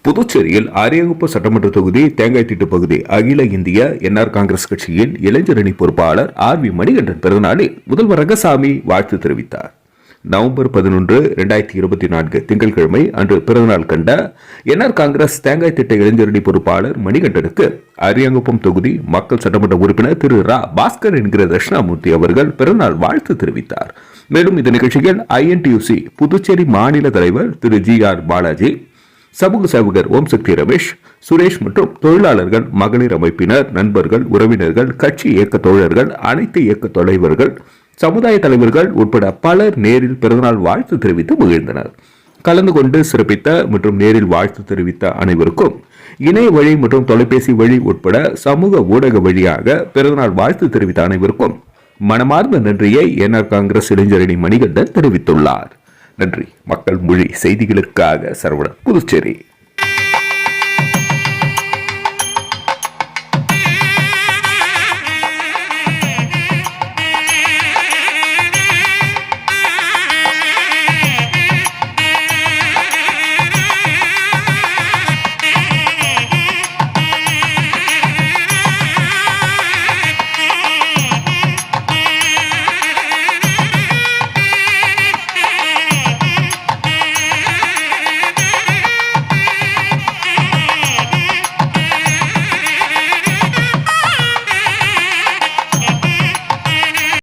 புதுச்சேரியில் அரியாங்குப்பம் சட்டமன்ற தொகுதி தேங்காய்த்திட்டு பகுதி அகில இந்திய என்ஆர் காங்கிரஸ் கட்சியின் இளைஞரணி பொறுப்பாளர் ஆர்.வி. மணிகண்டன் பிறந்தநாளில் முதல்வர் ரங்கசாமி வாழ்த்து தெரிவித்தார். நவம்பர் 11, 2024 திங்கட்கிழமை அன்று பிறந்தநாள் கண்ட என்ஆர் காங்கிரஸ் தேங்காய்த்திட்ட இளைஞரணி பொறுப்பாளர் மணிகண்டனுக்கு அரியாங்குப்பம் தொகுதி மக்கள் சட்டமன்ற உறுப்பினர் திரு ரா பாஸ்கர் என்கிற தட்சிணாமூர்த்தி அவர்கள் பிறந்தநாள் வாழ்த்து தெரிவித்தார். மேலும் இந்த நிகழ்ச்சியில் INTUC புதுச்சேரி மாநில தலைவர் திரு GR பாலாஜி, சமூக சேவகர் ஓம் சக்தி ரமேஷ், சுரேஷ் மற்றும் தொழிலாளர்கள், மகளிர் அமைப்பினர், நண்பர்கள், உறவினர்கள், கட்சி இயக்க தோழர்கள், அனைத்து இயக்க தலைவர்கள், சமுதாய தலைவர்கள் உட்பட பலர் நேரில் பிறந்தநாள் வாழ்த்து தெரிவித்து மகிழ்ந்தனர். கலந்து கொண்டு சிறப்பித்த மற்றும் நேரில் வாழ்த்து தெரிவித்த அனைவருக்கும் இணைய வழி மற்றும் தொலைபேசி வழி உட்பட சமூக ஊடக வழியாக பிறந்தநாள் வாழ்த்து தெரிவித்த அனைவருக்கும் மனமார்ந்த நன்றியை என்ஆர் காங்கிரஸ் இளைஞரணி மணிகண்டன் தெரிவித்துள்ளார். நன்றி. மக்கள் மொழி செய்திகளுக்காக சரவணன், புதுச்சேரி.